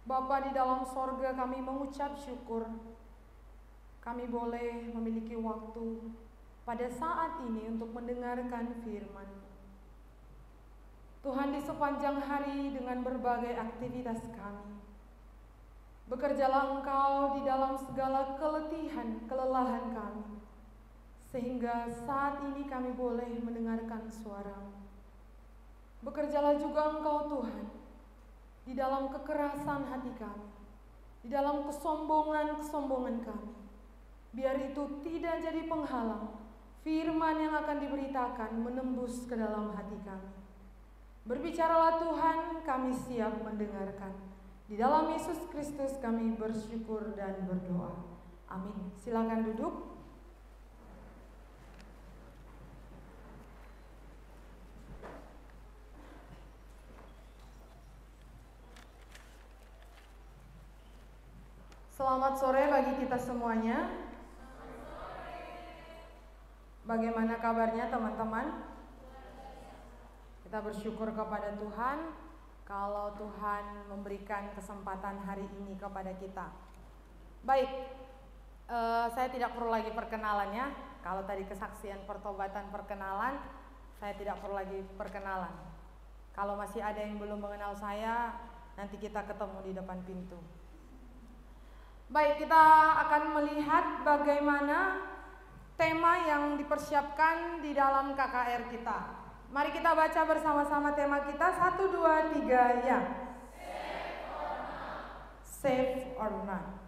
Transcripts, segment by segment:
Bapa di dalam sorga, kami mengucap syukur kami boleh memiliki waktu pada saat ini untuk mendengarkan firman. Tuhan, di sepanjang hari dengan berbagai aktivitas kami, bekerjalah Engkau di dalam segala keletihan, kelelahan kami, sehingga saat ini kami boleh mendengarkan suara-Mu. Bekerjalah juga Engkau Tuhan di dalam kekerasan hati kami, di dalam kesombongan kami. Biar itu tidak jadi penghalang firman yang akan diberitakan menembus ke dalam hati kami. Berbicaralah Tuhan, kami siap mendengarkan. Di dalam Yesus Kristus kami bersyukur dan berdoa. Amin. Silakan duduk. Selamat sore bagi kita semuanya. Bagaimana kabarnya teman-teman? Kita bersyukur kepada Tuhan kalau Tuhan memberikan kesempatan hari ini kepada kita. Baik, saya tidak perlu lagi perkenalannya. Kalau tadi kesaksian pertobatan perkenalan, saya tidak perlu lagi perkenalan. Kalau masih ada yang belum mengenal saya, nanti kita ketemu di depan pintu. Baik, kita akan melihat bagaimana tema yang dipersiapkan di dalam KKR kita. Mari kita baca bersama-sama tema kita. 1, 2, 3, ya. Save or not.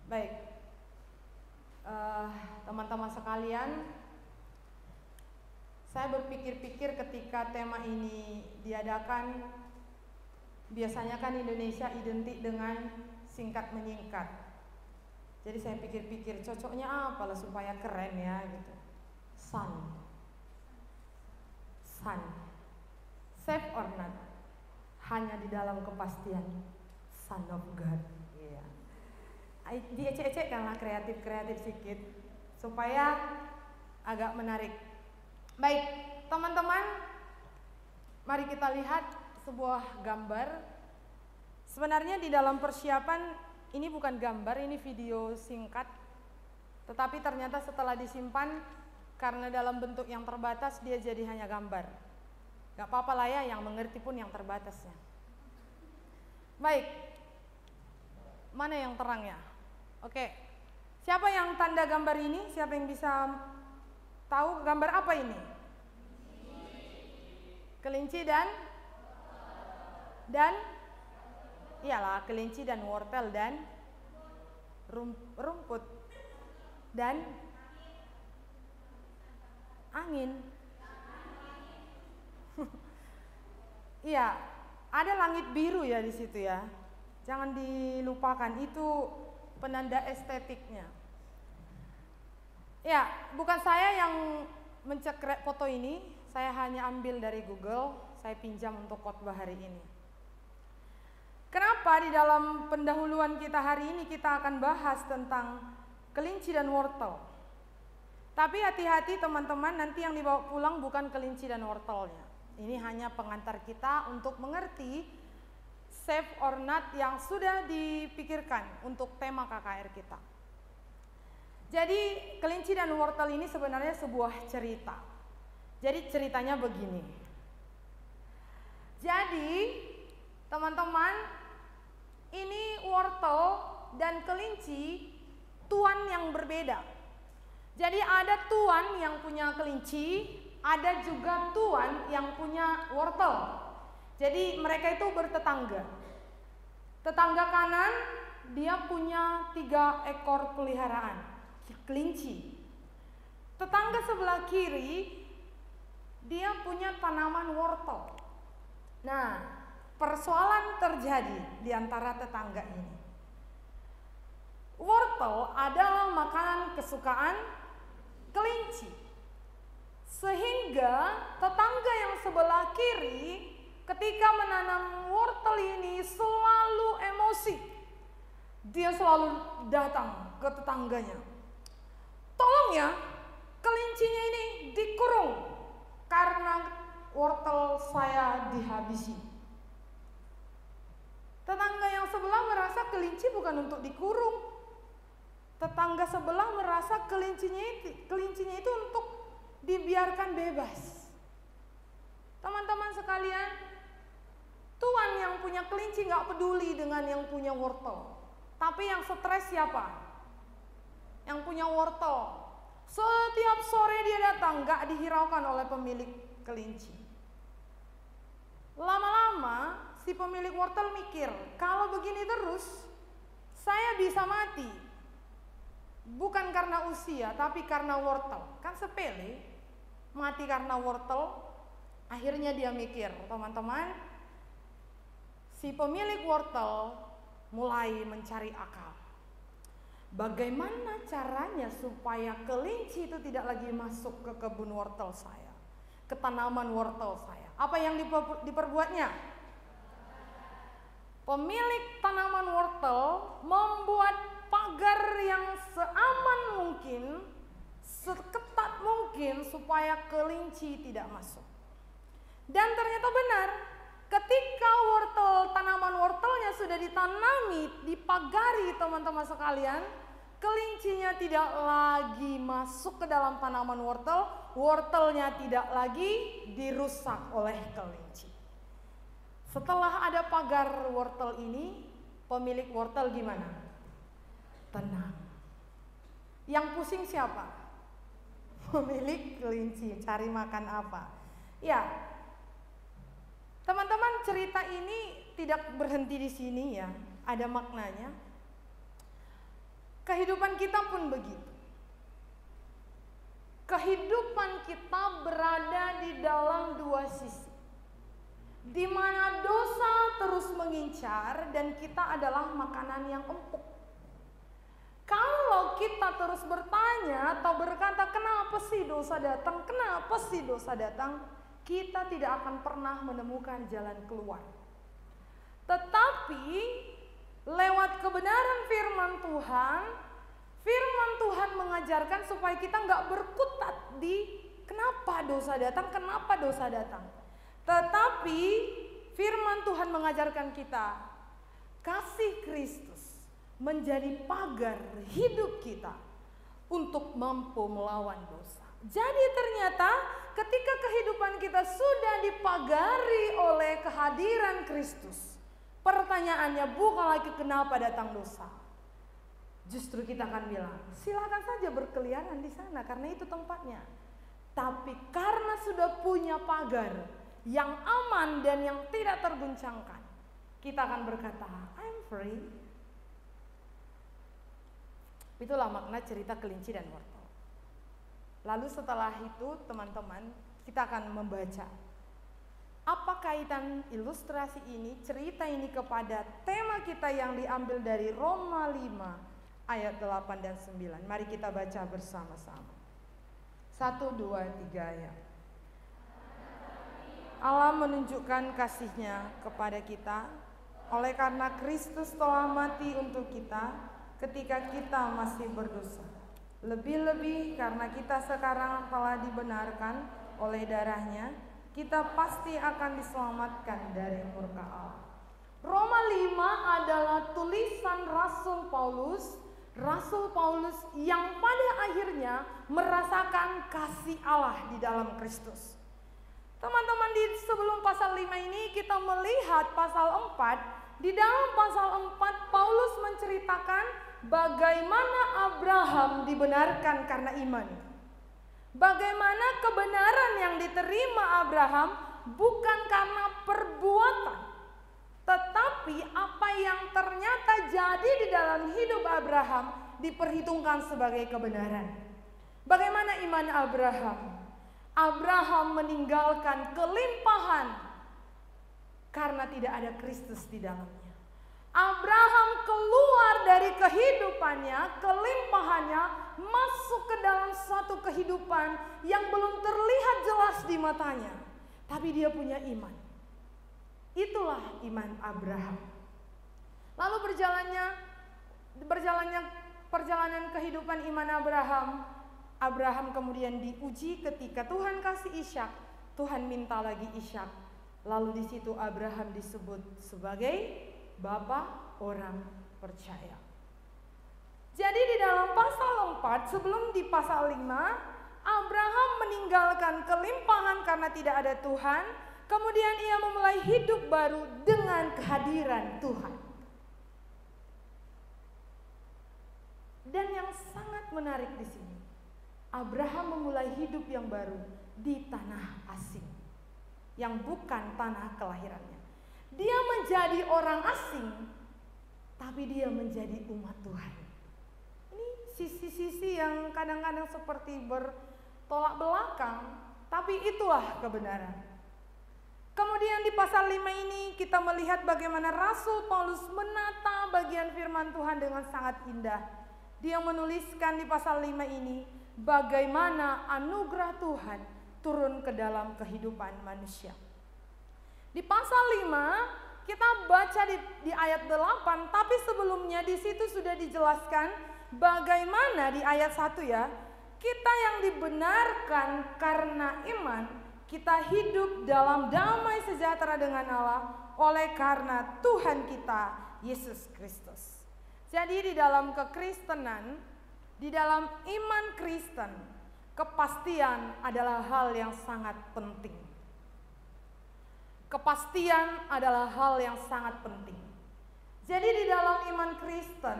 Baik, teman-teman sekalian, saya berpikir-pikir ketika tema ini diadakan. Biasanya kan Indonesia identik dengan singkat menyingkat. Jadi saya pikir-pikir cocoknya apa lah supaya keren ya gitu. Son. Save or not. Hanya di dalam kepastian Son of God. Iya. Diecek-ecek lah kreatif sedikit supaya agak menarik. Baik, teman-teman, mari kita lihat sebuah gambar. Sebenarnya di dalam persiapan ini bukan gambar, ini video singkat. Tetapi ternyata setelah disimpan, karena dalam bentuk yang terbatas, dia jadi hanya gambar. Gak apa-apa lah ya, yang mengerti pun yang terbatasnya. Baik, mana yang terang ya? Oke, siapa yang tanda gambar ini? Siapa yang bisa tahu gambar apa ini? Kelinci dan iyalah, kelinci dan wortel dan rumput dan angin. Iya, ada langit biru ya di situ ya. Jangan dilupakan, itu penanda estetiknya. Ya, bukan saya yang mencekrek foto ini, saya hanya ambil dari Google, saya pinjam untuk khotbah hari ini. Kenapa di dalam pendahuluan kita hari ini kita akan bahas tentang kelinci dan wortel. Tapi hati-hati teman-teman, nanti yang dibawa pulang bukan kelinci dan wortelnya. Ini hanya pengantar kita untuk mengerti save or not yang sudah dipikirkan untuk tema KKR kita. Jadi kelinci dan wortel ini sebenarnya sebuah cerita. Jadi ceritanya begini. Jadi teman-teman, ini wortel dan kelinci tuan yang berbeda. Jadi ada tuan yang punya kelinci, ada juga tuan yang punya wortel. Jadi mereka itu bertetangga. Tetangga kanan dia punya 3 ekor peliharaan kelinci. Tetangga sebelah kiri dia punya tanaman wortel. Nah, persoalan terjadi di antara tetangga ini. Wortel adalah makanan kesukaan kelinci. Sehingga tetangga yang sebelah kiri ketika menanam wortel ini selalu emosi. Dia selalu datang ke tetangganya. Tolong ya, kelincinya ini dikurung karena wortel saya dihabisi. Tetangga yang sebelah merasa kelinci bukan untuk dikurung. Tetangga sebelah merasa kelincinya itu untuk dibiarkan bebas. Teman-teman sekalian, tuan yang punya kelinci gak peduli dengan yang punya wortel. Tapi yang stres siapa? Yang punya wortel. Setiap sore dia datang, gak dihiraukan oleh pemilik kelinci. Lama-lama si pemilik wortel mikir, kalau begini terus saya bisa mati. Bukan karena usia, tapi karena wortel. Kan sepele, mati karena wortel. Akhirnya dia mikir, teman-teman, si pemilik wortel mulai mencari akal. Bagaimana caranya supaya kelinci itu tidak lagi masuk ke kebun wortel saya, ke tanaman wortel saya? Apa yang diperbuatnya? Pemilik tanaman wortel membuat pagar yang seaman mungkin, seketat mungkin supaya kelinci tidak masuk. Dan ternyata benar, ketika tanaman wortelnya sudah ditanami, dipagari teman-teman sekalian, kelincinya tidak lagi masuk ke dalam tanaman wortel, wortelnya tidak lagi dirusak oleh kelinci. Setelah ada pagar wortel ini, pemilik wortel gimana? Tenang. Yang pusing siapa? Pemilik kelinci, cari makan apa? Ya, teman-teman, cerita ini tidak berhenti di sini ya, ada maknanya. Kehidupan kita pun begitu. Kehidupan kita berada di dalam dua sisi, di mana dosa terus mengincar dan kita adalah makanan yang empuk. Kalau kita terus bertanya atau berkata, kenapa sih dosa datang? Kenapa sih dosa datang? Kita tidak akan pernah menemukan jalan keluar. Tetapi lewat kebenaran firman Tuhan mengajarkan supaya kita nggak berkutat di kenapa dosa datang, Tetapi firman Tuhan mengajarkan kita, kasih Kristus menjadi pagar hidup kita untuk mampu melawan dosa. Jadi ternyata ketika kehidupan kita sudah dipagari oleh kehadiran Kristus, pertanyaannya bukan lagi kenapa datang dosa. Justru kita akan bilang, silakan saja berkeliaran di sana karena itu tempatnya. Tapi karena sudah punya pagar yang aman dan yang tidak terguncangkan, kita akan berkata, I'm free. Itulah makna cerita kelinci dan wortel. Lalu setelah itu teman-teman, kita akan membaca apa kaitan ilustrasi ini, cerita ini kepada tema kita yang diambil dari Roma 5 ayat 8 dan 9. Mari kita baca bersama-sama. 1, 2, 3 ayat. Allah menunjukkan kasih-Nya kepada kita oleh karena Kristus telah mati untuk kita ketika kita masih berdosa. Lebih-lebih karena kita sekarang telah dibenarkan oleh darah-Nya, kita pasti akan diselamatkan dari murka Allah. Roma 5 adalah tulisan Rasul Paulus yang pada akhirnya merasakan kasih Allah di dalam Kristus. Teman-teman, di sebelum pasal 5 ini kita melihat pasal 4. Di dalam pasal 4 Paulus menceritakan bagaimana Abraham dibenarkan karena iman. Bagaimana kebenaran yang diterima Abraham bukan karena perbuatan, tetapi apa yang ternyata jadi di dalam hidup Abraham diperhitungkan sebagai kebenaran. Bagaimana iman Abraham? Abraham meninggalkan kelimpahan karena tidak ada Kristus di dalamnya. Abraham keluar dari kehidupannya, kelimpahannya, masuk ke dalam suatu kehidupan yang belum terlihat jelas di matanya, tapi dia punya iman. Itulah iman Abraham. Lalu perjalanan kehidupan iman Abraham kemudian diuji ketika Tuhan kasih Ishak. Tuhan minta lagi Ishak. Lalu di situ Abraham disebut sebagai bapa orang percaya. Jadi di dalam pasal 4, sebelum di pasal 5, Abraham meninggalkan kelimpahan karena tidak ada Tuhan. Kemudian ia memulai hidup baru dengan kehadiran Tuhan. Dan yang sangat menarik di sini, Abraham memulai hidup yang baru di tanah asing, yang bukan tanah kelahirannya. Dia menjadi orang asing, tapi dia menjadi umat Tuhan. Ini sisi-sisi yang kadang-kadang seperti bertolak belakang, tapi itulah kebenaran. Kemudian di pasal 5 ini kita melihat bagaimana Rasul Paulus menata bagian firman Tuhan dengan sangat indah. Dia menuliskan di pasal 5 ini bagaimana anugerah Tuhan turun ke dalam kehidupan manusia. Di pasal 5 kita baca di ayat 8, tapi sebelumnya di situ sudah dijelaskan bagaimana di ayat 1 ya, kita yang dibenarkan karena iman, kita hidup dalam damai sejahtera dengan Allah oleh karena Tuhan kita Yesus Kristus. Jadi di dalam kekristenan, di dalam iman Kristen, kepastian adalah hal yang sangat penting. Kepastian adalah hal yang sangat penting. Jadi di dalam iman Kristen,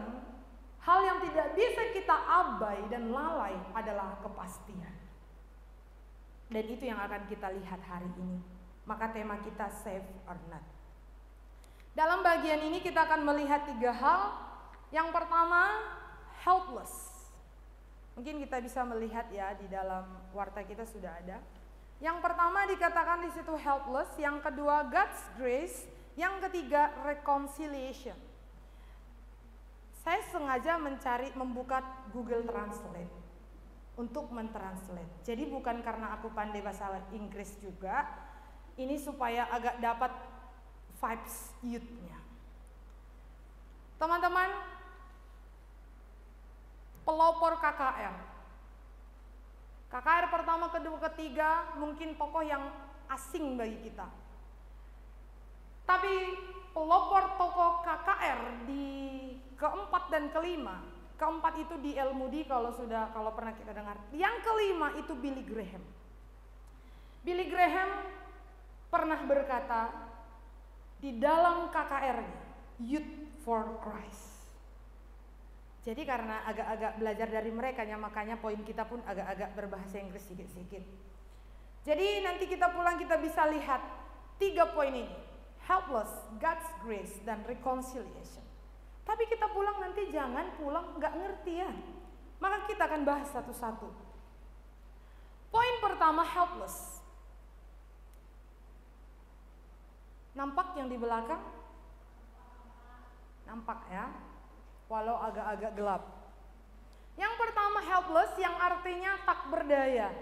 hal yang tidak bisa kita abai dan lalai adalah kepastian. Dan itu yang akan kita lihat hari ini. Maka tema kita save or not. Dalam bagian ini kita akan melihat 3 hal. Yang pertama, helpless. Mungkin kita bisa melihat ya, di dalam warta kita sudah ada. Yang pertama dikatakan di situ helpless, yang kedua God's grace, yang ketiga reconciliation. Saya sengaja membuka Google Translate untuk mentranslate. Jadi bukan karena aku pandai bahasa Inggris juga, ini supaya agak dapat vibes youth-nya. Teman-teman, pelopor KKR. KKR pertama, kedua, ketiga mungkin tokoh yang asing bagi kita. Tapi pelopor tokoh KKR di keempat dan kelima. Keempat itu di El Moody kalau pernah kita dengar. Yang kelima itu Billy Graham. Billy Graham pernah berkata di dalam KKR-nya, Youth for Christ. Jadi karena agak-agak belajar dari mereka, makanya poin kita pun agak-agak berbahasa Inggris sedikit-sedikit. Jadi nanti kita pulang kita bisa lihat 3 poin ini. Helpless, God's grace, dan reconciliation. Tapi kita pulang nanti jangan pulang nggak ngerti ya. Maka kita akan bahas satu-satu. Poin pertama, helpless. Nampak yang di belakang? Nampak ya? Walau agak-agak gelap. Yang pertama helpless, yang artinya tak berdaya.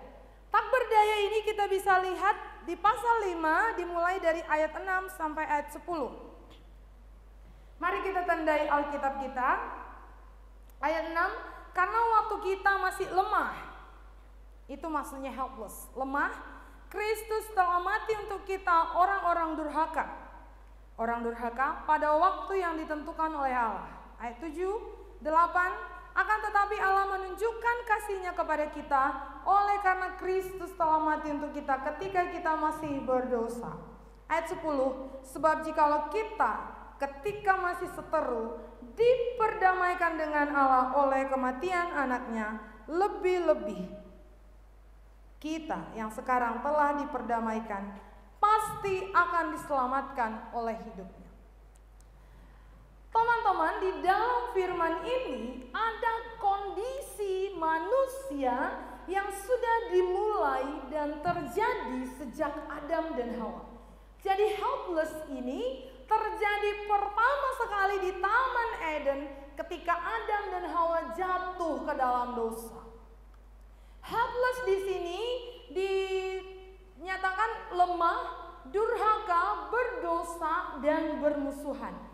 Tak berdaya ini kita bisa lihat di pasal 5 dimulai dari ayat 6 sampai ayat 10. Mari kita tandai Alkitab kita. Ayat 6, karena waktu kita masih lemah. Itu maksudnya helpless, lemah. Kristus telah mati untuk kita orang-orang durhaka. Orang durhaka pada waktu yang ditentukan oleh Allah. Ayat 7, 8, akan tetapi Allah menunjukkan kasih-Nya kepada kita oleh karena Kristus telah mati untuk kita ketika kita masih berdosa. Ayat 10, sebab jikalau kita ketika masih seteru diperdamaikan dengan Allah oleh kematian anaknya, lebih-lebih kita yang sekarang telah diperdamaikan pasti akan diselamatkan oleh hidupnya. Teman-teman, di dalam firman ini ada kondisi manusia yang sudah dimulai dan terjadi sejak Adam dan Hawa. Jadi helpless ini terjadi pertama sekali di Taman Eden ketika Adam dan Hawa jatuh ke dalam dosa. Helpless di sini dinyatakan lemah, durhaka, berdosa, dan bermusuhan.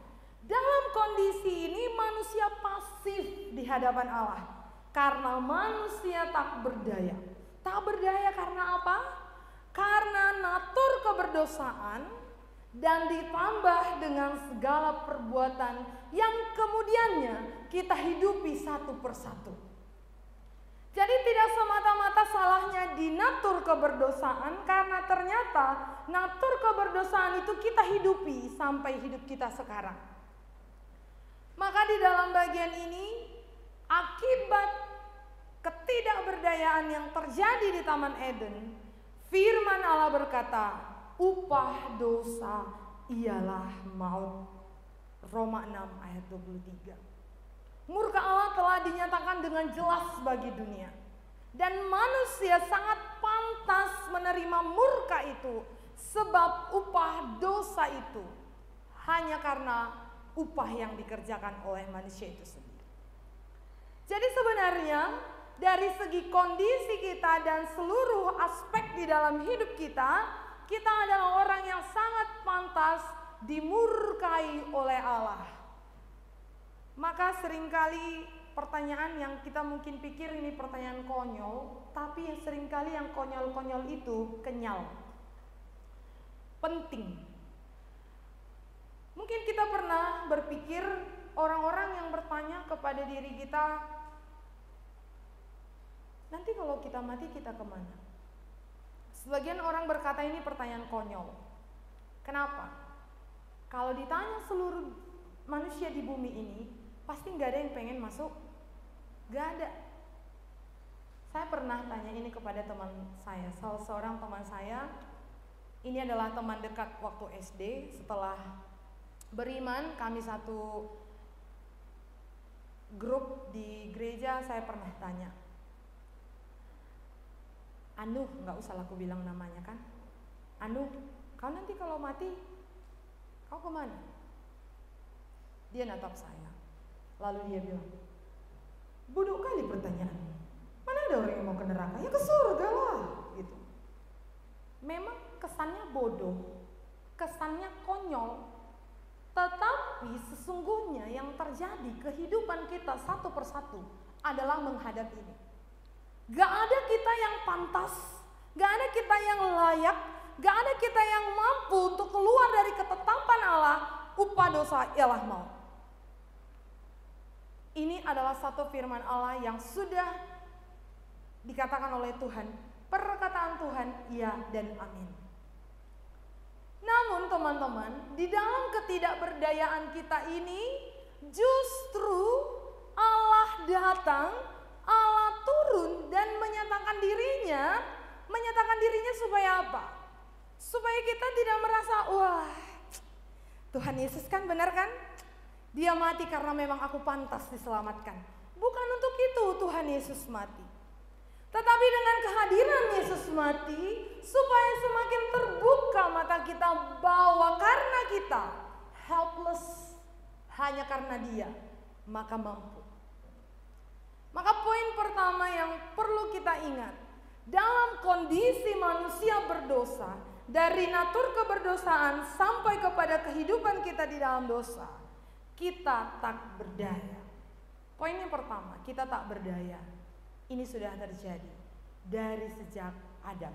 Dalam kondisi ini manusia pasif di hadapan Allah karena manusia tak berdaya. Tak berdaya karena apa? Karena natur keberdosaan dan ditambah dengan segala perbuatan yang kemudiannya kita hidupi satu persatu. Jadi tidak semata-mata salahnya di natur keberdosaan, karena ternyata natur keberdosaan itu kita hidupi sampai hidup kita sekarang. Maka di dalam bagian ini, akibat ketidakberdayaan yang terjadi di Taman Eden, firman Allah berkata, upah dosa ialah maut. Roma 6 ayat 23. Murka Allah telah dinyatakan dengan jelas bagi dunia. Dan manusia sangat pantas menerima murka itu, sebab upah dosa itu hanya karena upah yang dikerjakan oleh manusia itu sendiri. Jadi sebenarnya dari segi kondisi kita dan seluruh aspek di dalam hidup kita, kita adalah orang yang sangat pantas dimurkai oleh Allah. Maka seringkali pertanyaan yang kita mungkin pikir ini pertanyaan konyol, tapi seringkali yang konyol-konyol itu kenyal, penting. Mungkin kita pernah berpikir, orang-orang yang bertanya kepada diri kita, nanti kalau kita mati kita kemana? Sebagian orang berkata ini pertanyaan konyol. Kenapa? Kalau ditanya seluruh manusia di bumi ini, pasti nggak ada yang pengen masuk, nggak ada. Saya pernah tanya ini kepada teman saya, salah seorang teman saya, ini adalah teman dekat waktu SD. Setelah beriman, kami satu grup di gereja. Saya pernah tanya, Anu, nggak usah aku bilang namanya kan, Anu, kau nanti kalau mati, kau kemana? Dia natap saya. Lalu dia bilang, bodoh kali pertanyaanmu. Mana ada orang yang mau ke neraka? Ya ke surga lah. Gitu. Memang kesannya bodoh, kesannya konyol. Tetapi sesungguhnya yang terjadi kehidupan kita satu persatu adalah menghadap ini. Gak ada kita yang pantas, gak ada kita yang layak, gak ada kita yang mampu untuk keluar dari ketetapan Allah. Upah dosa ialah maut. Ini adalah satu firman Allah yang sudah dikatakan oleh Tuhan. Perkataan Tuhan, ya dan amin. Namun teman-teman, di dalam ketidakberdayaan kita ini, justru Allah datang, Allah turun dan menyatakan dirinya supaya apa? Supaya kita tidak merasa, wah, Tuhan Yesus kan benar kan? Dia mati karena memang aku pantas diselamatkan. Bukan untuk itu Tuhan Yesus mati. Tetapi dengan kehadiran Yesus mati, supaya semakin terbuka mata kita bahwa karena kita helpless, hanya karena Dia, maka mampu. Maka poin pertama yang perlu kita ingat, dalam kondisi manusia berdosa, dari natur keberdosaan sampai kepada kehidupan kita di dalam dosa, kita tak berdaya. Poin yang pertama, kita tak berdaya. Ini sudah terjadi dari sejak Adam.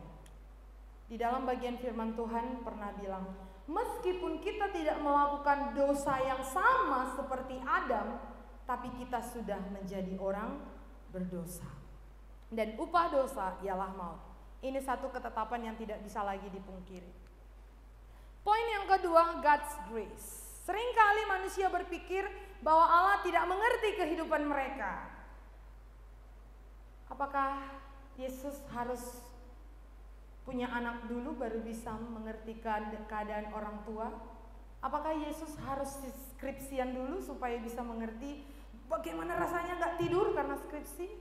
Di dalam bagian firman Tuhan pernah bilang, meskipun kita tidak melakukan dosa yang sama seperti Adam, tapi kita sudah menjadi orang berdosa. Dan upah dosa ialah maut. Ini satu ketetapan yang tidak bisa lagi dipungkiri. Poin yang kedua, God's grace. Seringkali manusia berpikir bahwa Allah tidak mengerti kehidupan mereka. Apakah Yesus harus punya anak dulu baru bisa mengerti keadaan orang tua? Apakah Yesus harus skripsian dulu supaya bisa mengerti bagaimana rasanya gak tidur karena skripsi?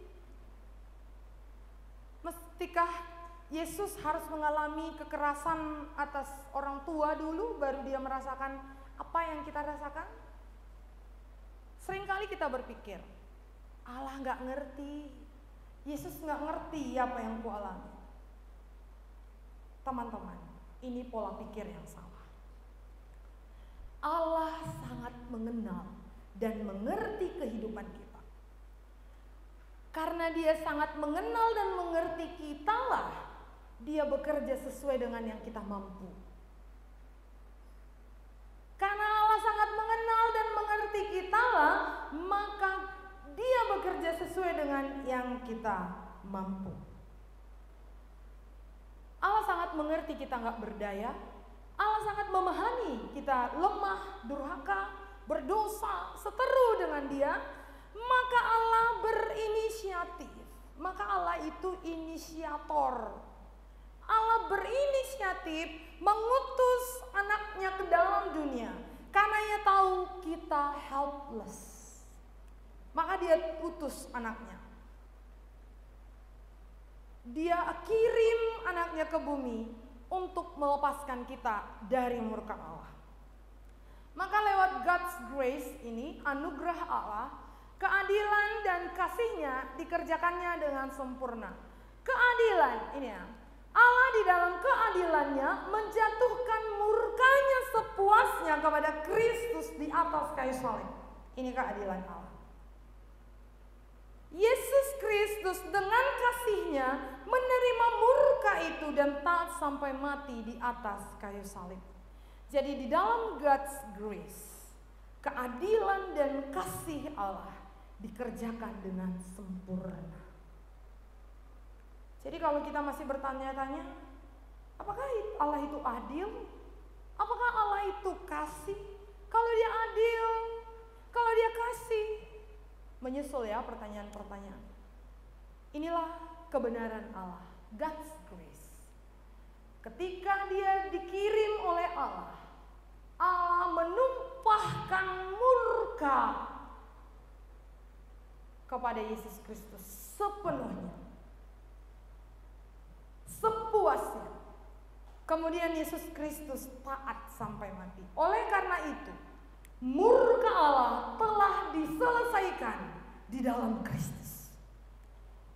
Mestikah Yesus harus mengalami kekerasan atas orang tua dulu baru dia merasakan apa yang kita rasakan? Seringkali kita berpikir, Allah gak ngerti, Yesus gak ngerti apa yang ku alami. Teman-teman, ini pola pikir yang salah. Allah sangat mengenal dan mengerti kehidupan kita. Karena Dia sangat mengenal dan mengerti kita lah, Dia bekerja sesuai dengan yang kita mampu. kita mampu. Allah sangat mengerti kita nggak berdaya. Allah sangat memahami kita lemah, durhaka, berdosa, seteru dengan Dia. Maka Allah berinisiatif. Maka Allah itu inisiator. Allah berinisiatif mengutus anaknya ke dalam dunia. Karena Ia tahu kita helpless. Maka Dia utus anaknya. Dia kirim anaknya ke bumi untuk melepaskan kita dari murka Allah. Maka lewat God's grace ini, anugerah Allah, keadilan dan kasih-Nya dikerjakannya dengan sempurna. Keadilan ini ya, Allah di dalam keadilannya menjatuhkan murka-Nya sepuasnya kepada Kristus di atas kayu salib. Ini keadilan Allah. Yesus Kristus dengan kasih-Nya menerima murka itu dan taat sampai mati di atas kayu salib. Jadi di dalam God's grace, keadilan dan kasih Allah dikerjakan dengan sempurna. Jadi kalau kita masih bertanya-tanya, apakah Allah itu adil? Apakah Allah itu kasih? Kalau Dia adil, kalau Dia kasih, menyusul ya pertanyaan-pertanyaan. Inilah kebenaran Allah, God's grace. Ketika Dia dikirim oleh Allah, Allah menumpahkan murka kepada Yesus Kristus sepenuhnya, sepuasnya. Kemudian Yesus Kristus taat sampai mati. Oleh karena itu, murka Allah telah diselesaikan di dalam Kristus.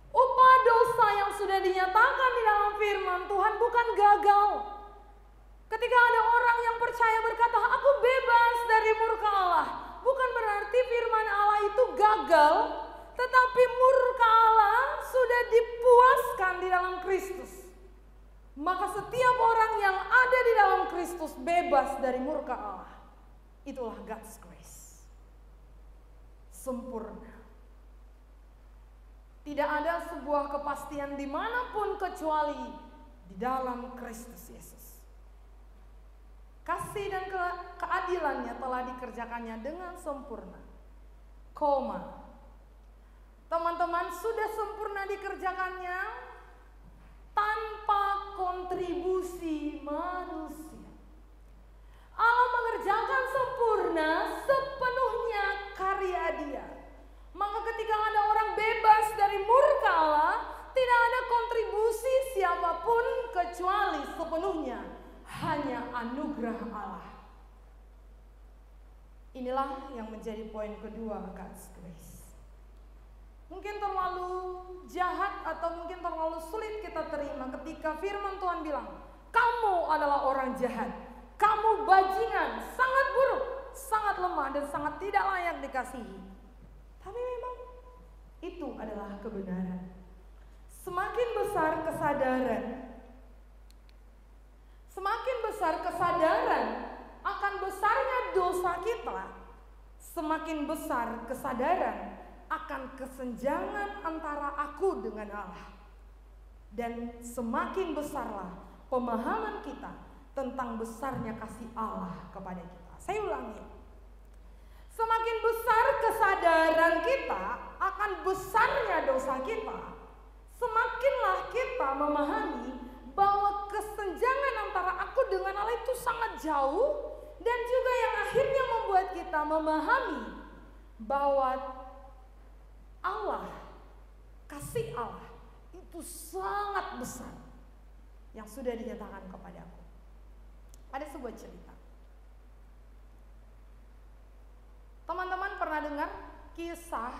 Upah dosa yang sudah dinyatakan di dalam firman Tuhan bukan gagal. Ketika ada orang yang percaya berkata, aku bebas dari murka Allah, bukan berarti firman Allah itu gagal, tetapi murka Allah sudah dipuaskan di dalam Kristus. Maka setiap orang yang ada di dalam Kristus bebas dari murka Allah. Itulah God's grace. Sempurna. Tidak ada sebuah kepastian dimanapun kecuali di dalam Kristus Yesus. Kasih dan keadilannya telah dikerjakannya dengan sempurna. Koma. Teman-teman, sudah sempurna dikerjakannya tanpa kontribusi manusia. Allah mengerjakan sempurna sepenuhnya karya Dia. Maka ketika ada orang bebas dari murka Allah, tidak ada kontribusi siapapun kecuali sepenuhnya hanya anugerah Allah. Inilah yang menjadi poin kedua God's grace. Mungkin terlalu jahat atau mungkin terlalu sulit kita terima ketika firman Tuhan bilang, kamu adalah orang jahat, kamu bajingan, sangat buruk, sangat lemah dan sangat tidak layak dikasihi. Tapi memang itu adalah kebenaran. Semakin besar kesadaran akan besarnya dosa kita, semakin besar kesadaran akan kesenjangan antara aku dengan Allah. Dan semakin besarlah pemahaman kita tentang besarnya kasih Allah kepada kita. Saya ulangi. Semakin besar kesadaran kita akan besarnya dosa kita, semakinlah kita memahami bahwa kesenjangan antara aku dengan Allah itu sangat jauh, dan juga yang akhirnya membuat kita memahami bahwa Allah, kasih Allah itu sangat besar yang sudah dinyatakan kepadaku. Ada sebuah cerita. Teman-teman pernah dengar kisah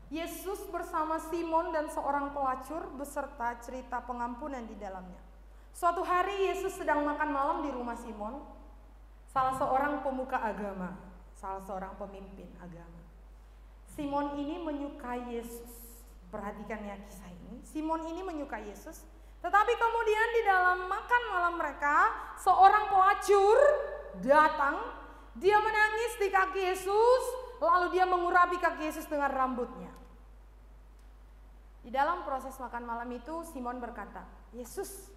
Yesus bersama Simon dan seorang pelacur beserta cerita pengampunan di dalamnya. Suatu hari Yesus sedang makan malam di rumah Simon, salah seorang pemuka agama, salah seorang pemimpin agama. Simon ini menyukai Yesus. Perhatikan ya kisah ini. Simon ini menyukai Yesus, tetapi kemudian di dalam makan malam mereka, seorang pelacur datang. Dia menangis di kaki Yesus, lalu dia mengurapi kaki Yesus dengan rambutnya. Di dalam proses makan malam itu Simon berkata, Yesus,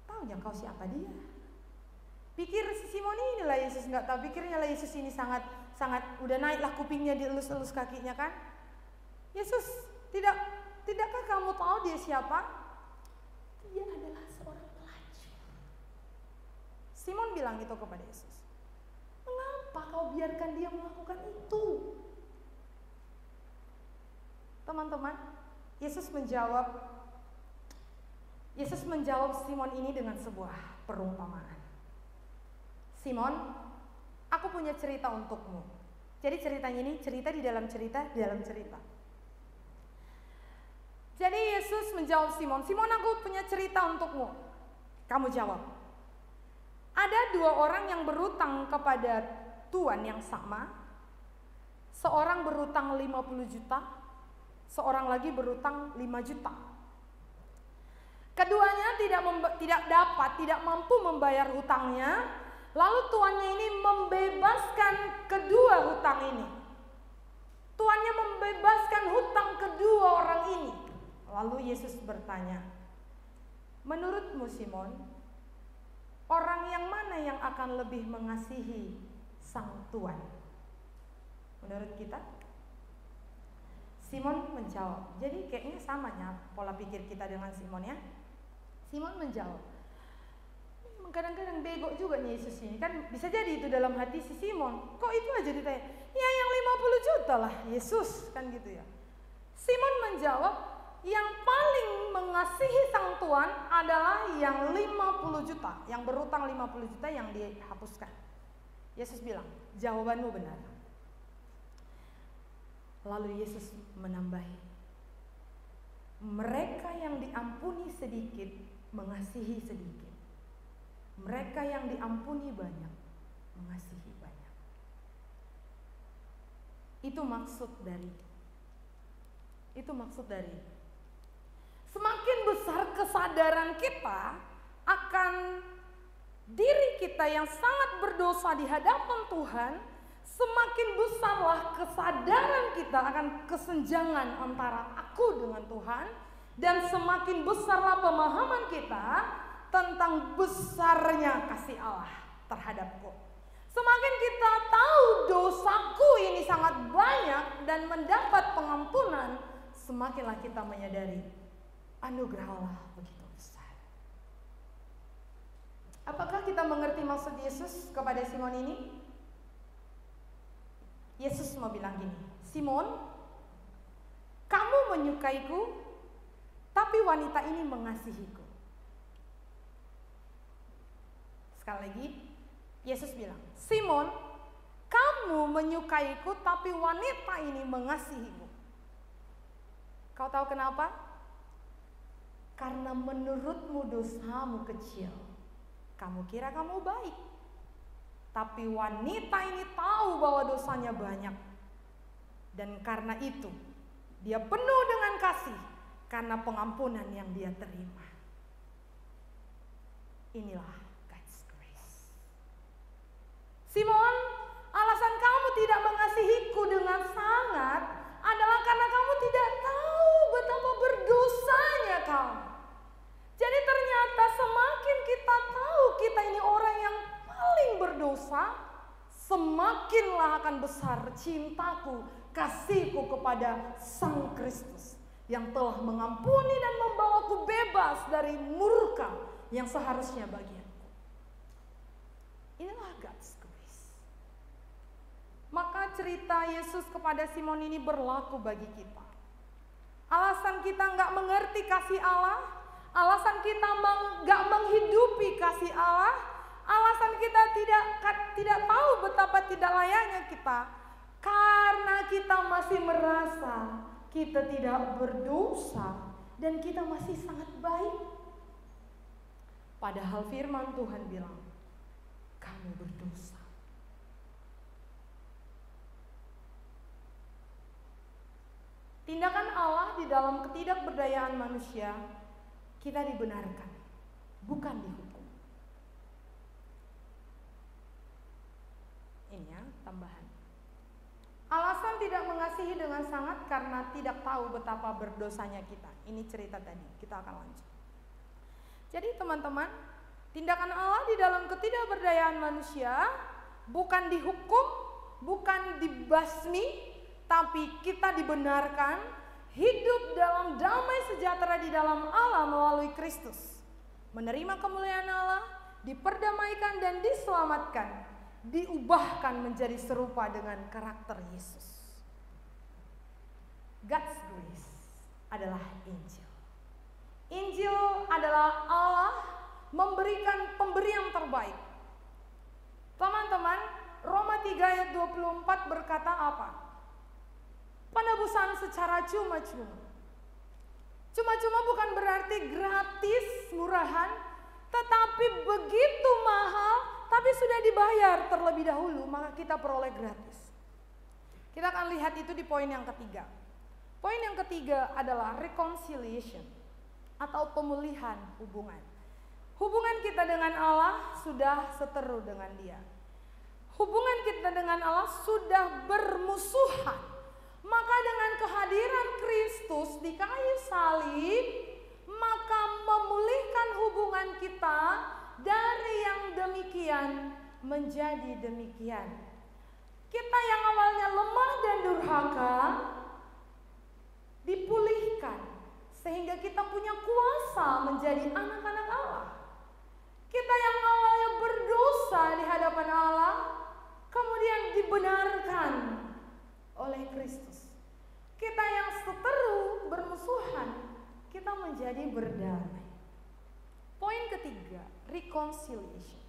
taunya kau siapa dia? Pikir si Simon inilah Yesus, nggak tahu, pikirnya lah Yesus ini sangat udah naiklah kupingnya, dielus-elus kakinya kan. Yesus, tidakkah kamu tahu dia siapa? Dia adalah seorang pelacur. Simon bilang itu kepada Yesus. Mengapa kau biarkan dia melakukan itu? Teman-teman, Yesus menjawab Simon ini dengan sebuah perumpamaan. Simon, aku punya cerita untukmu. Jadi ceritanya ini cerita di dalam cerita. Jadi Yesus menjawab Simon, Simon, aku punya cerita untukmu. Kamu jawab. Ada 2 orang yang berutang kepada tuan yang sama. Seorang berutang 50 juta, seorang lagi berutang 5 juta. Keduanya tidak mampu membayar hutangnya. Lalu tuannya ini membebaskan kedua hutang ini. Tuannya membebaskan hutang kedua orang ini. Lalu Yesus bertanya, menurutmu Simon, orang yang mana yang akan lebih mengasihi sang tuan? Menurut kita? Simon menjawab. Jadi kayaknya samanya pola pikir kita dengan Simon ya. Simon menjawab, kadang-kadang bego juga nih Yesus ini. Kan bisa jadi itu dalam hati si Simon. Kok itu aja ditanya? Ya yang 50 juta lah Yesus, kan gitu ya. Simon menjawab, yang paling mengasihi sang tuan adalah yang 50 juta, yang berutang 50 juta yang dihapuskan. Yesus bilang, jawabanmu benar. Lalu Yesus menambahi, mereka yang diampuni sedikit mengasihi sedikit. Mereka yang diampuni banyak mengasihi banyak. Itu maksud dari semakin besar kesadaran kita akan diri kita yang sangat berdosa di hadapan Tuhan, semakin besarlah kesadaran kita akan kesenjangan antara aku dengan Tuhan, dan semakin besarlah pemahaman kita tentang besarnya kasih Allah terhadapku. Semakin kita tahu dosaku ini sangat banyak dan mendapat pengampunan, semakinlah kita menyadari anugerah Allah begitu besar. Apakah kita mengerti maksud Yesus kepada Simon ini? Yesus mau bilang gini, Simon, kamu menyukaiku, tapi wanita ini mengasihiku. Sekali lagi, Yesus bilang, Simon, kamu menyukaiku, tapi wanita ini mengasihimu. Kau tahu kenapa? Karena menurutmu dosamu kecil. Kamu kira kamu baik. Tapi wanita ini tahu bahwa dosanya banyak. Dan karena itu, dia penuh dengan kasih. Karena pengampunan yang dia terima. Inilah God's grace. Simon, alasan kamu tidak mengasihiku dengan sangat adalah karena kamu tidak tahu betapa berdosanya kamu. Jadi ternyata semakin kita tahu kita ini orang yang paling berdosa, semakinlah akan besar cintaku, kasihku kepada Sang Kristus yang telah mengampuni dan membawaku bebas dari murka yang seharusnya bagianku. Inilah God's grace. Maka cerita Yesus kepada Simon ini berlaku bagi kita. Alasan kita nggak mengerti kasih Allah, alasan kita nggak menghidupi kasih Allah, alasan kita tidak tahu betapa tidak layaknya kita, karena kita masih merasa kita tidak berdosa dan kita masih sangat baik. Padahal firman Tuhan bilang, kamu berdosa. Tindakan Allah di dalam ketidakberdayaan manusia, kita dibenarkan, bukan dihukum. Ini ya tambahan. Alasan tidak mengasihi dengan sangat karena tidak tahu betapa berdosanya kita. Ini cerita tadi, kita akan lanjut. Jadi teman-teman, tindakan Allah di dalam ketidakberdayaan manusia bukan dihukum, bukan dibasmi, tapi kita dibenarkan hidup dalam damai sejahtera di dalam Allah melalui Kristus. Menerima kemuliaan Allah, diperdamaikan dan diselamatkan, diubahkan menjadi serupa dengan karakter Yesus. God's grace adalah Injil. Injil adalah Allah memberikan pemberian terbaik. Teman-teman, Roma 3 ayat 24 berkata apa? Penebusan secara cuma-cuma. Cuma-cuma bukan berarti gratis, murahan, tetapi begitu mahal, tapi sudah dibayar terlebih dahulu, maka kita peroleh gratis. Kita akan lihat itu di poin yang ketiga. Poin yang ketiga adalah reconciliation atau pemulihan hubungan. Hubungan kita dengan Allah sudah seteru dengan Dia. Hubungan kita dengan Allah sudah bermusuhan. Maka dengan kehadiran Kristus di kayu salib, maka memulihkan hubungan kita dari yang demikian menjadi demikian. Kita yang awalnya lemah dan durhaka dipulihkan sehingga kita punya kuasa menjadi anak-anak Allah. Kita yang awalnya berdosa di hadapan Allah kemudian dibenarkan oleh Kristus. Kita yang seteru bermusuhan, kita menjadi berdamai. Poin ketiga, reconciliation.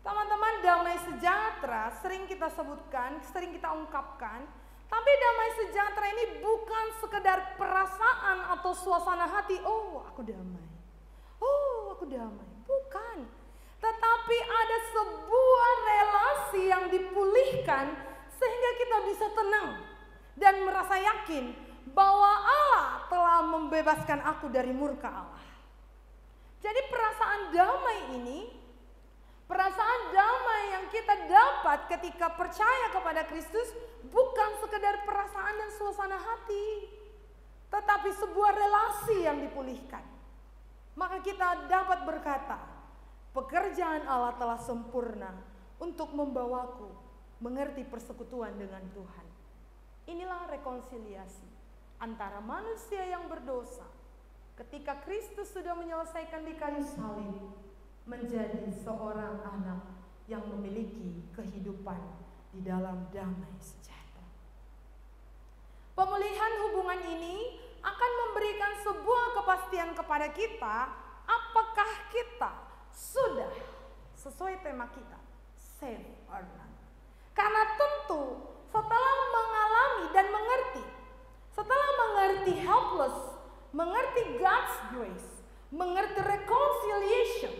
Teman-teman, damai sejahtera sering kita sebutkan, sering kita ungkapkan, tapi damai sejahtera ini bukan sekedar perasaan atau suasana hati, oh aku damai, oh aku damai, bukan. Tetapi ada sebuah relasi yang dipulihkan sehingga kita bisa tenang dan merasa yakin bahwa Allah telah membebaskan aku dari murka Allah. Jadi perasaan damai ini, perasaan damai yang kita dapat ketika percaya kepada Kristus bukan sekedar perasaan dan suasana hati, tetapi sebuah relasi yang dipulihkan. Maka kita dapat berkata, pekerjaan Allah telah sempurna untuk membawaku mengerti persekutuan dengan Tuhan. Inilah rekonsiliasi antara manusia yang berdosa ketika Kristus sudah menyelesaikan di kayu salib menjadi seorang anak yang memiliki kehidupan di dalam damai sejahtera. Pemulihan hubungan ini akan memberikan sebuah kepastian kepada kita apakah kita sudah sesuai tema kita, saved or not. Karena tentu setelah mengalami dan mengerti, setelah mengerti helpless, mengerti God's grace, mengerti reconciliation,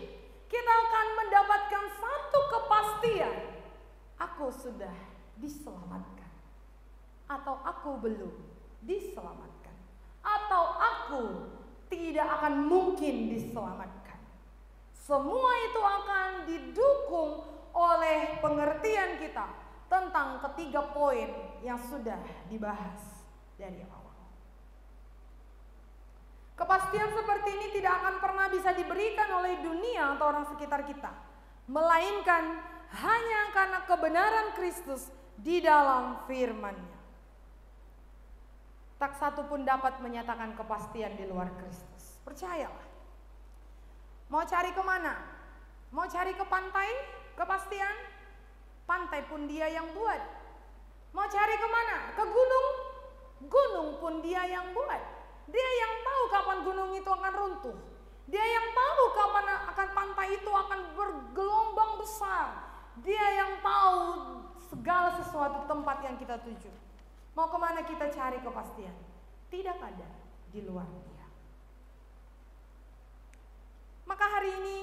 kita akan mendapatkan satu kepastian. Aku sudah diselamatkan. Atau aku belum diselamatkan. Atau aku tidak akan mungkin diselamatkan. Semua itu akan didukung oleh pengertian kita tentang ketiga poin yang sudah dibahas dari awal. Kepastian seperti ini tidak akan pernah bisa diberikan oleh dunia atau orang sekitar kita, melainkan hanya karena kebenaran Kristus di dalam firman-Nya. Tak satu pun dapat menyatakan kepastian di luar Kristus. Percayalah. Mau cari kemana? Mau cari ke pantai? Kepastian? Pantai pun Dia yang buat. Mau cari kemana? Ke gunung? Gunung pun Dia yang buat. Dia yang tahu kapan gunung itu akan runtuh. Dia yang tahu kapan akan pantai itu akan bergelombang besar. Dia yang tahu segala sesuatu tempat yang kita tuju. Mau kemana kita cari kepastian? Tidak ada di luar Dia. Maka hari ini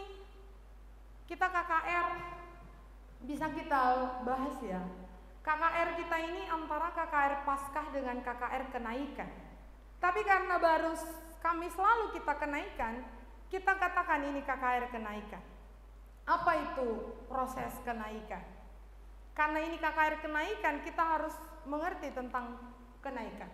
kita KKR bisa kita bahas ya. KKR kita ini antara KKR Paskah dengan KKR kenaikan. Tapi karena baru Kamis lalu kita kenaikan, kita katakan ini KKR kenaikan. Apa itu proses kenaikan? Karena ini KKR kenaikan, kita harus mengerti tentang kenaikan.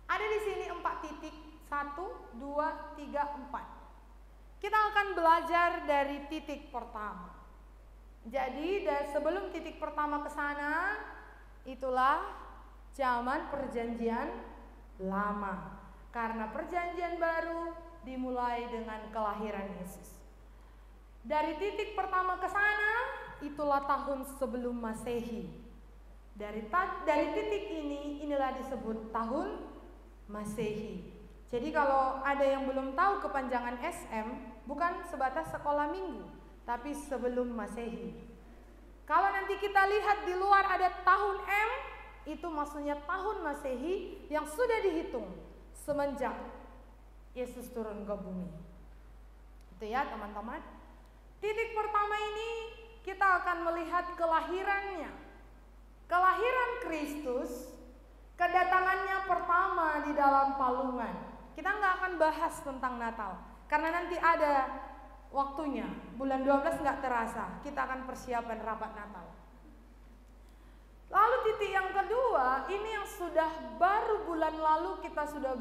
Ada di sini 4 titik, 1, 2, 3, 4. Kita akan belajar dari titik pertama. Jadi sebelum titik pertama ke sana, itulah zaman perjanjian lama. Karena perjanjian baru dimulai dengan kelahiran Yesus. Dari titik pertama ke sana, itulah tahun sebelum Masehi. Dari titik ini, inilah disebut tahun Masehi. Jadi kalau ada yang belum tahu kepanjangan SM, bukan sebatas sekolah minggu, tapi sebelum Masehi. Kalau nanti kita lihat di luar ada tahun M, itu maksudnya tahun Masehi yang sudah dihitung semenjak Yesus turun ke bumi. Itu ya teman-teman. Titik pertama ini kita akan melihat kelahirannya. Kelahiran Kristus, kedatangannya pertama di dalam palungan. Kita nggak akan bahas tentang Natal, karena nanti ada waktunya. Bulan 12 nggak terasa, kita akan persiapan rapat Natal. Lalu titik yang kedua, ini yang sudah baru bulan lalu kita sudah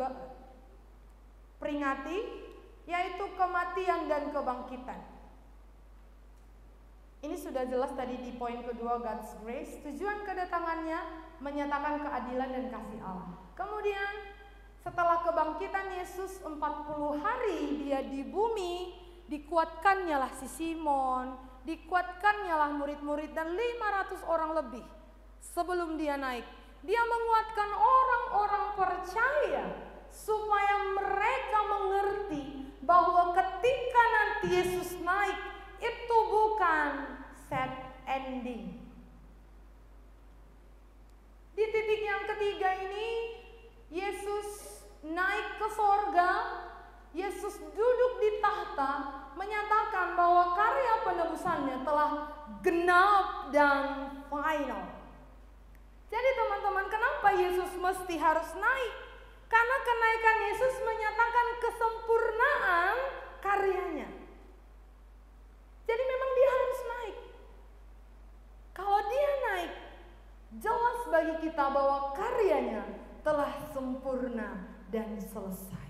peringati, yaitu kematian dan kebangkitan. Ini sudah jelas tadi di poin kedua, God's grace. Tujuan kedatangannya menyatakan keadilan dan kasih Allah. Kemudian setelah kebangkitan Yesus 40 hari dia di bumi, dikuatkannya lah si Simon, dikuatkannya lah murid-murid dan 500 orang lebih. Sebelum dia naik, dia menguatkan orang-orang percaya supaya mereka mengerti bahwa ketika nanti Yesus naik, itu bukan sad ending. Di titik yang ketiga ini, Yesus naik ke sorga, Yesus duduk di tahta, menyatakan bahwa karya penebusannya telah genap dan final. Jadi teman-teman, kenapa Yesus mesti harus naik? Karena kenaikan Yesus menyatakan kesempurnaan karyanya. Jadi memang dia harus naik. Kalau dia naik, jelas bagi kita bahwa karyanya telah sempurna dan selesai.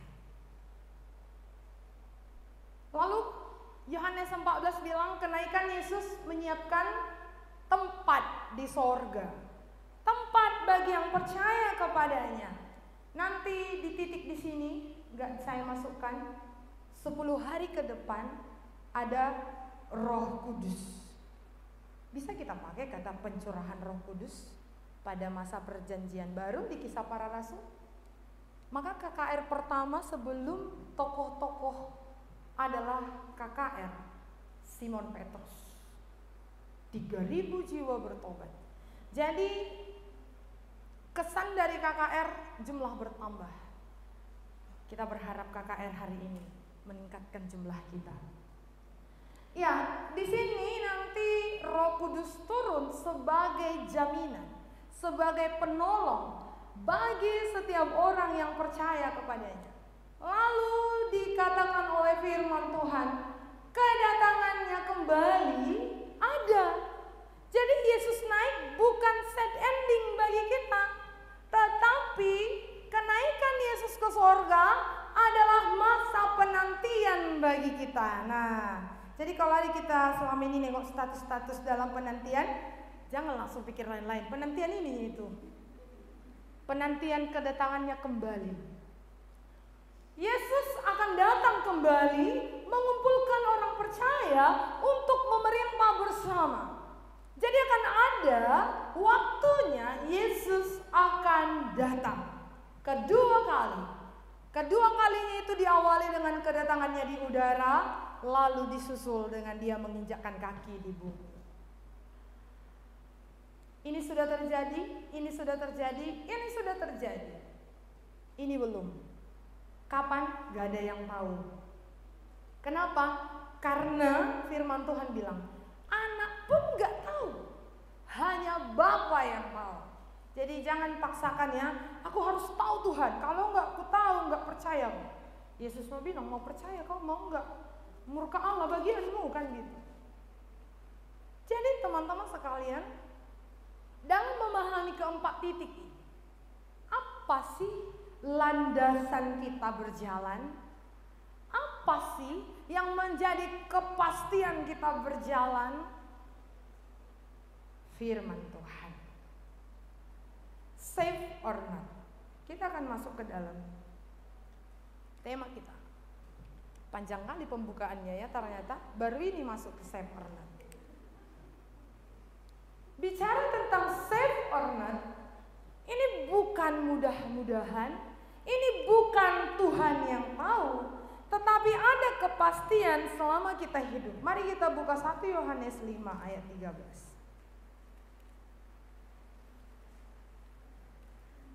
Lalu Yohanes 14 bilang kenaikan Yesus menyiapkan tempat di sorga. Tempat bagi yang percaya kepadanya. Nanti di titik di sini nggak saya masukkan. 10 hari ke depan ada Roh Kudus. Bisa kita pakai kata pencurahan Roh Kudus pada masa perjanjian baru di Kisah Para Rasul. Maka KKR pertama sebelum tokoh-tokoh adalah KKR Simon Petrus. 3.000 jiwa bertobat. Jadi kesan dari KKR jumlah bertambah. Kita berharap KKR hari ini meningkatkan jumlah kita. Ya, di sini nanti Roh Kudus turun sebagai jaminan, sebagai penolong bagi setiap orang yang percaya kepadanya. Lalu dikatakan oleh firman Tuhan, kedatangannya kembali ada. Jadi Yesus naik bukan sad ending bagi kita, tetapi kenaikan Yesus ke sorga adalah masa penantian bagi kita. Nah, jadi kalau hari kita selama ini nengok status-status dalam penantian, jangan langsung pikir lain-lain. Penantian ini itu. Penantian kedatangannya kembali. Yesus akan datang kembali mengumpulkan orang percaya untuk memerintah bersama. Jadi akan ada waktunya Yesus akan datang. Kedua kali. Kedua kalinya itu diawali dengan kedatangannya di udara, lalu disusul dengan dia menginjakkan kaki di bumi. Ini sudah terjadi, ini sudah terjadi, ini sudah terjadi. Ini belum. Kapan? Gak ada yang tahu. Kenapa? Karena firman Tuhan bilang, anak pun gak tahu, hanya Bapa yang tahu. Jadi jangan paksakan ya, aku harus tahu Tuhan. Kalau gak aku tahu, gak percaya. Yesus mau bilang, mau percaya kau mau gak? Murka Allah bagianmu kan gitu. Jadi teman-teman sekalian, mengalami keempat titik ini. Apa sih landasan kita berjalan? Apa sih yang menjadi kepastian kita berjalan? Firman Tuhan. Save or not. Kita akan masuk ke dalam tema kita. Panjang kali pembukaannya ya, ternyata baru ini masuk ke save or not. Bicara tentang save or not, ini bukan mudah-mudahan, ini bukan Tuhan yang tahu, tetapi ada kepastian selama kita hidup. Mari kita buka 1 Yohanes 5 ayat 13.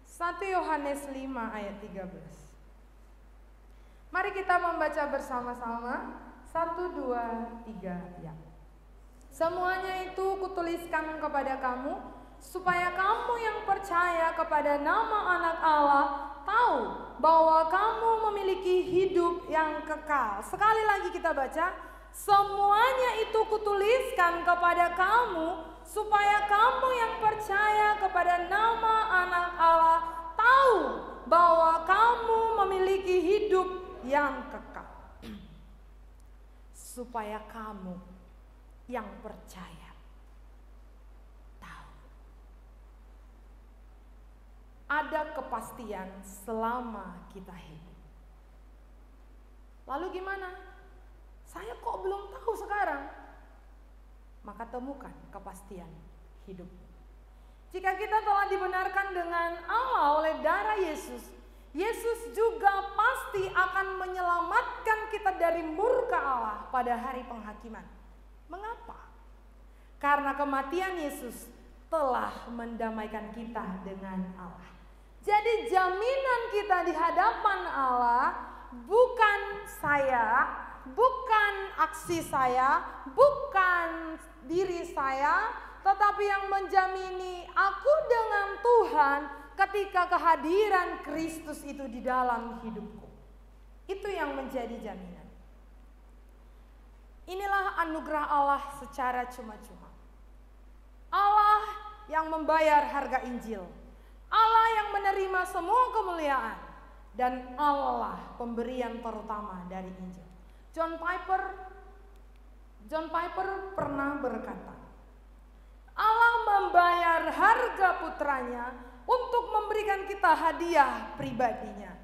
1 Yohanes 5 ayat 13. Mari kita membaca bersama-sama. 1, 2, 3 ya. Semuanya itu kutuliskan kepada kamu, supaya kamu yang percaya kepada nama Anak Allah tahu bahwa kamu memiliki hidup yang kekal. Sekali lagi kita baca, semuanya itu kutuliskan kepada kamu, supaya kamu yang percaya kepada nama Anak Allah tahu bahwa kamu memiliki hidup yang kekal. Supaya kamu yang percaya tahu. Ada kepastian selama kita hidup. Lalu gimana? Saya kok belum tahu sekarang? Maka temukan kepastian hidup. Jika kita telah dibenarkan dengan Allah oleh darah Yesus, Yesus juga pasti akan menyelamatkan kita dari murka Allah pada hari penghakiman. Mengapa? Karena kematian Yesus telah mendamaikan kita dengan Allah. Jadi jaminan kita di hadapan Allah bukan saya, bukan aksi saya, bukan diri saya, tetapi yang menjamini aku dengan Tuhan ketika kehadiran Kristus itu di dalam hidupku. Itu yang menjadi jaminan. Inilah anugerah Allah secara cuma-cuma. Allah yang membayar harga Injil. Allah yang menerima semua kemuliaan. Dan Allah pemberian terutama dari Injil. John Piper pernah berkata, Allah membayar harga putranya untuk memberikan kita hadiah pribadinya.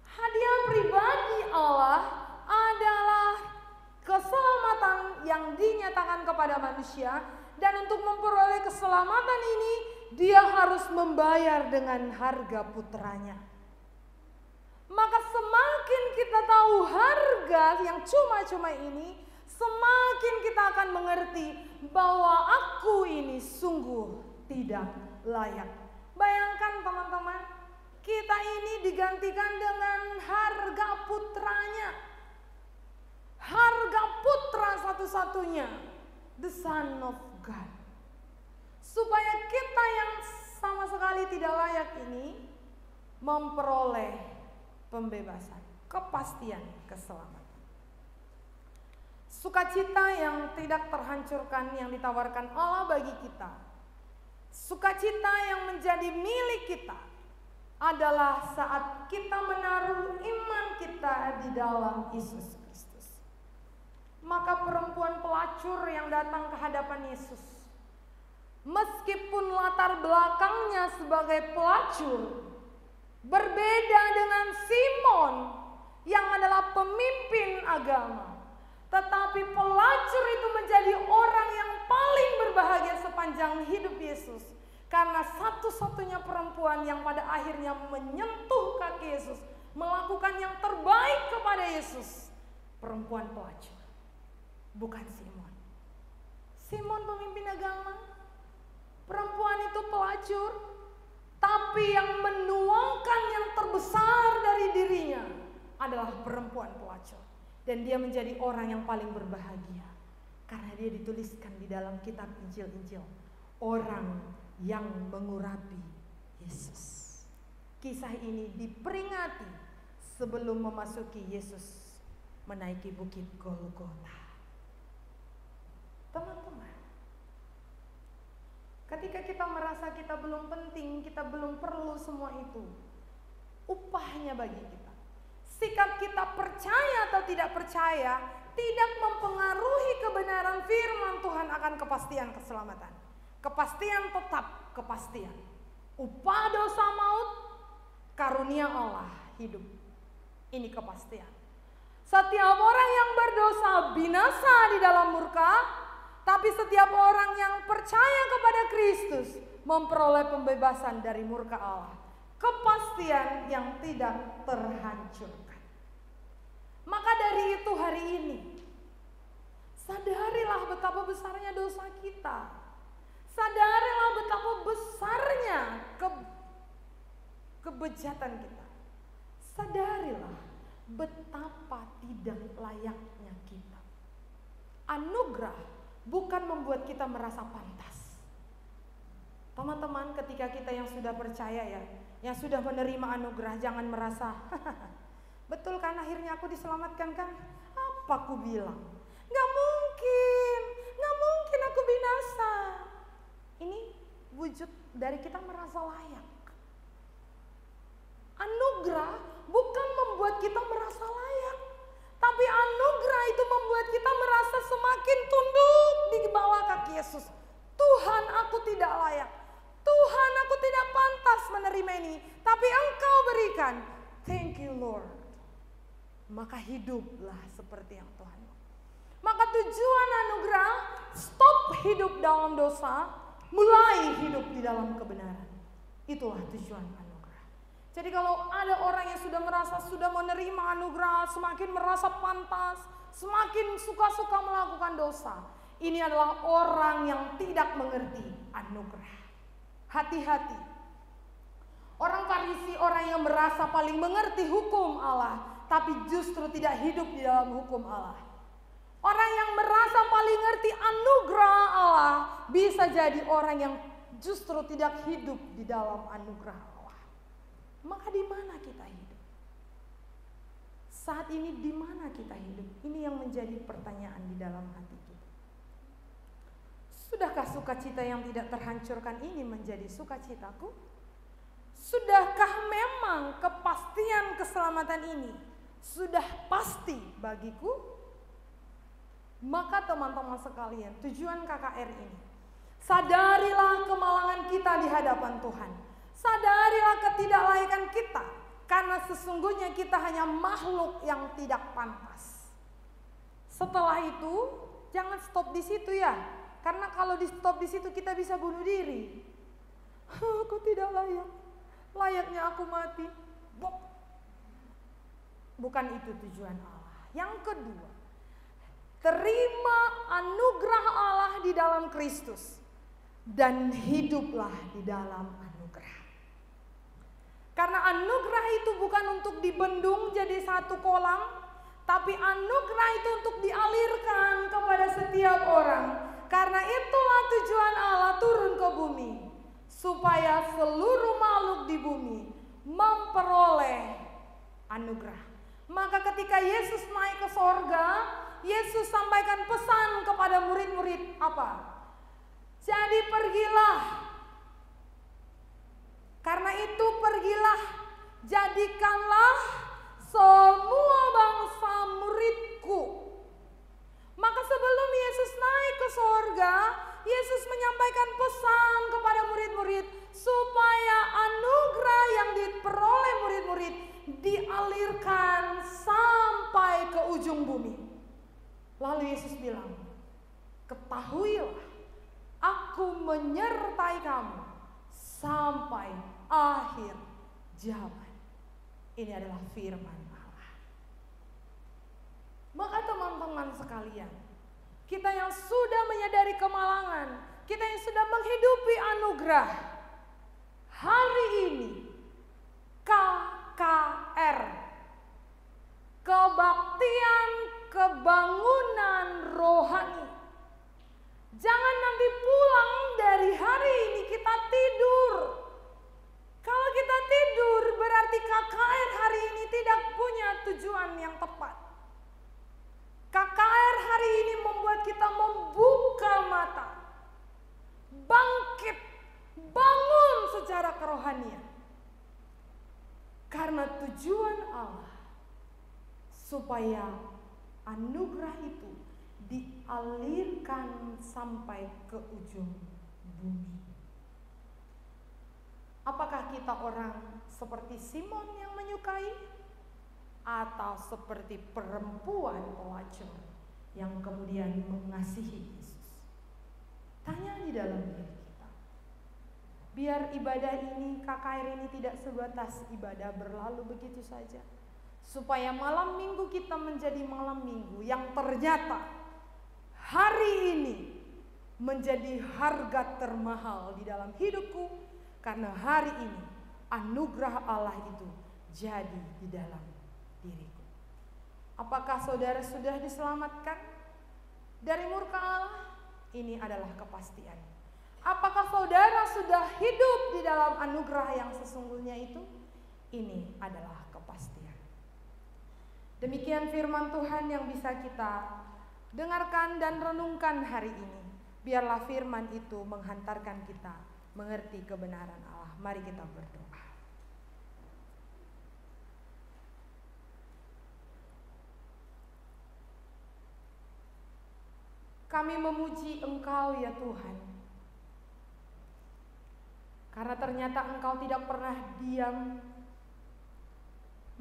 Hadiah pribadi Allah adalah keselamatan yang dinyatakan kepada manusia, dan untuk memperoleh keselamatan ini dia harus membayar dengan harga putranya. Maka semakin kita tahu harga yang cuma-cuma ini, semakin kita akan mengerti bahwa aku ini sungguh tidak layak. Bayangkan teman-teman, kita ini digantikan dengan harga putranya. Harga putra satu-satunya, the Son of God. Supaya kita yang sama sekali tidak layak ini memperoleh pembebasan, kepastian, keselamatan. Sukacita yang tidak terhancurkan yang ditawarkan Allah bagi kita, sukacita yang menjadi milik kita adalah saat kita menaruh iman kita di dalam Yesus Kristus. Maka perempuan pelacur yang datang ke hadapan Yesus, meskipun latar belakangnya sebagai pelacur, berbeda dengan Simon yang adalah pemimpin agama, tetapi pelacur itu menjadi orang yang paling berbahagia sepanjang hidup Yesus. Karena satu-satunya perempuan yang pada akhirnya menyentuh kaki Yesus, melakukan yang terbaik kepada Yesus, perempuan pelacur, bukan Simon. Simon pemimpin agama, perempuan itu pelacur, tapi yang menuangkan yang terbesar dari dirinya adalah perempuan pelacur. Dan dia menjadi orang yang paling berbahagia karena dia dituliskan di dalam kitab Injil-Injil, orang yang mengurapi Yesus. Kisah ini diperingati sebelum memasuki Yesus menaiki bukit Golgota. Teman-teman, ketika ketika kita merasa kita belum penting, kita belum perlu semua itu, upahnya bagi kita, sikap kita percaya atau tidak percaya, tidak mempengaruhi kebenaran firman Tuhan akan kepastian keselamatan. Kepastian tetap kepastian. Upah dosa maut, karunia Allah hidup. Ini kepastian. Setiap orang yang berdosa binasa di dalam murka, tapi setiap orang yang percaya kepada Kristus memperoleh pembebasan dari murka Allah. Kepastian yang tidak terhancurkan. Maka dari itu hari ini, sadarilah betapa besarnya dosa kita. Sadarilah betapa besarnya kebejatan kita. Sadarilah betapa tidak layaknya kita. Anugerah bukan membuat kita merasa pantas. Teman-teman, ketika kita yang sudah percaya ya, yang sudah menerima anugerah, jangan merasa betul kan akhirnya aku diselamatkan kan? Apa aku bilang? Gak mungkin aku binasa. Ini wujud dari kita merasa layak. Anugerah bukan membuat kita merasa layak, tapi anugerah itu membuat kita merasa semakin tunduk di bawah kaki Yesus. Tuhan, aku tidak layak. Tuhan, aku tidak pantas menerima ini, tapi Engkau berikan. Thank you Lord. Maka hiduplah seperti yang Tuhan mau. Maka tujuan anugerah, stop hidup dalam dosa, mulai hidup di dalam kebenaran. Itulah tujuan anugerah. Jadi kalau ada orang yang sudah merasa sudah menerima anugerah, semakin merasa pantas, semakin suka-suka melakukan dosa, ini adalah orang yang tidak mengerti anugerah. Hati-hati. Orang Farisi, orang yang merasa paling mengerti hukum Allah, tapi justru tidak hidup di dalam hukum Allah. Orang yang merasa paling ngerti anugerah Allah, bisa jadi orang yang justru tidak hidup di dalam anugerah Allah. Maka di mana kita hidup? Saat ini di mana kita hidup? Ini yang menjadi pertanyaan di dalam hati kita. Sudahkah sukacita yang tidak terhancurkan ini menjadi sukacitaku? Sudahkah memang kepastian keselamatan ini sudah pasti bagiku? Maka teman-teman sekalian, tujuan KKR ini, sadarilah kemalangan kita di hadapan Tuhan. Sadarilah ketidaklayakan kita, karena sesungguhnya kita hanya makhluk yang tidak pantas. Setelah itu, jangan stop di situ ya, karena kalau di stop di situ kita bisa bunuh diri. Aku tidak layak, layaknya aku mati. Bukan itu tujuan Allah. Yang kedua, terima anugerah Allah di dalam Kristus dan hiduplah di dalam anugerah. Karena anugerah itu bukan untuk dibendung jadi satu kolam, tapi anugerah itu untuk dialirkan kepada setiap orang. Karena itulah tujuan Allah turun ke bumi, supaya seluruh makhluk di bumi memperoleh anugerah. Maka ketika Yesus naik ke sorga, Yesus sampaikan pesan kepada murid-murid apa? Jadi pergilah. Karena itu pergilah, jadikanlah semua bangsa muridku. Maka sebelum Yesus naik ke sorga, Yesus menyampaikan pesan kepada murid-murid supaya anugerah yang diperoleh murid-murid dialirkan sampai ke ujung bumi. Lalu Yesus bilang, ketahuilah, aku menyertai kamu sampai akhir zaman. Ini adalah firman Allah. Maka teman-teman sekalian, kita yang sudah menyadari kemalangan, kita yang sudah menghidupi anugerah, hari ini KKR, kebaktian kebangunan rohani. Jangan nanti pulang dari hari ini kita tidur. Kalau kita tidur berarti KKR hari ini tidak punya tujuan yang tepat. KKR hari ini membuat kita membuka mata, bangkit kerohanian. Karena tujuan Allah supaya anugerah itu dialirkan sampai ke ujung bumi. Apakah kita orang seperti Simon yang menyukai, atau seperti perempuan pelacur yang kemudian mengasihi Yesus? Tanya di dalam diri kita. Biar ibadah ini, KKR ini tidak sebatas ibadah berlalu begitu saja. Supaya malam minggu kita menjadi malam minggu yang ternyata hari ini menjadi harga termahal di dalam hidupku, karena hari ini anugerah Allah itu jadi di dalam diriku. Apakah saudara sudah diselamatkan dari murka Allah? Ini adalah kepastian. Apakah saudara sudah hidup di dalam anugerah yang sesungguhnya itu? Ini adalah kepastian. Demikian firman Tuhan yang bisa kita dengarkan dan renungkan hari ini. Biarlah firman itu menghantarkan kita mengerti kebenaran Allah. Mari kita berdoa. Kami memuji Engkau ya Tuhan, karena ternyata Engkau tidak pernah diam,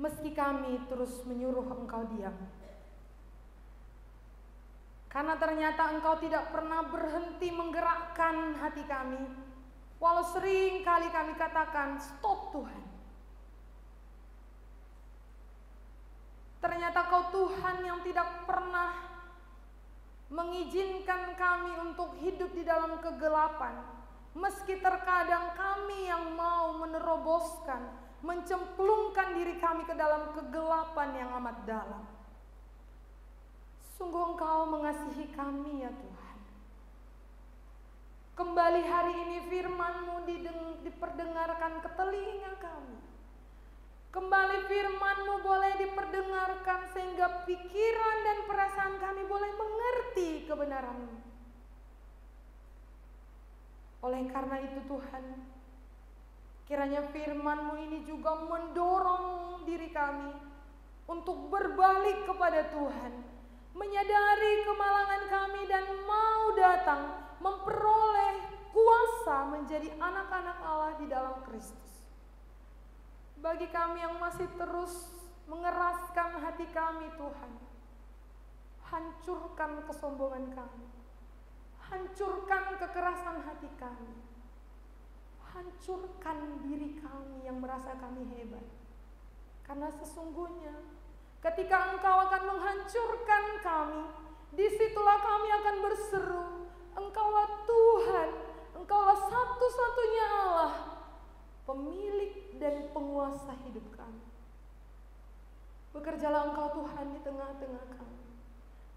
meski kami terus menyuruh Engkau diam. Karena ternyata Engkau tidak pernah berhenti menggerakkan hati kami, walau sering kali kami katakan, stop Tuhan. Ternyata Kau Tuhan yang tidak pernah mengizinkan kami untuk hidup di dalam kegelapan, meski terkadang kami yang mau meneroboskan, mencemplungkan diri kami ke dalam kegelapan yang amat dalam. Sungguh Engkau mengasihi kami ya Tuhan. Kembali hari ini firman-Mu diperdengarkan ke telinga kami. Kembali firman-Mu boleh diperdengarkan sehingga pikiran dan perasaan kami boleh mengerti kebenaran-Mu. Oleh karena itu Tuhan, kiranya firman-Mu ini juga mendorong diri kami untuk berbalik kepada Tuhan, menyadari kemalangan kami dan mau datang memperoleh kuasa menjadi anak-anak Allah di dalam Kristus. Bagi kami yang masih terus mengeraskan hati kami Tuhan, hancurkan kesombongan kami, hancurkan kekerasan hati kami, hancurkan diri kami yang merasa kami hebat. Karena sesungguhnya ketika Engkau akan menghancurkan kami, disitulah kami akan berseru, Engkaulah Tuhan, Engkaulah satu-satunya Allah, pemilik dan penguasa hidup kami. Bekerjalah Engkau Tuhan di tengah-tengah kami.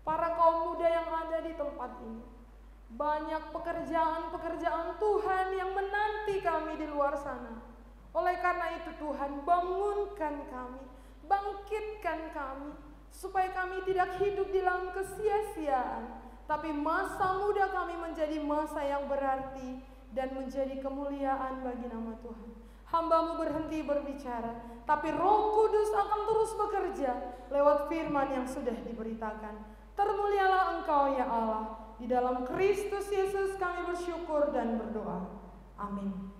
Para kaum muda yang ada di tempat ini, banyak pekerjaan-pekerjaan Tuhan yang menanti kami di luar sana. Oleh karena itu Tuhan, bangunkan kami, bangkitkan kami, supaya kami tidak hidup di dalam kesia-siaan, tapi masa muda kami menjadi masa yang berarti dan menjadi kemuliaan bagi nama Tuhan. Hamba-Mu berhenti berbicara, tapi Roh Kudus akan terus bekerja lewat firman yang sudah diberitakan. Termulialah Engkau ya Allah. Di dalam Kristus Yesus kami bersyukur dan berdoa. Amin.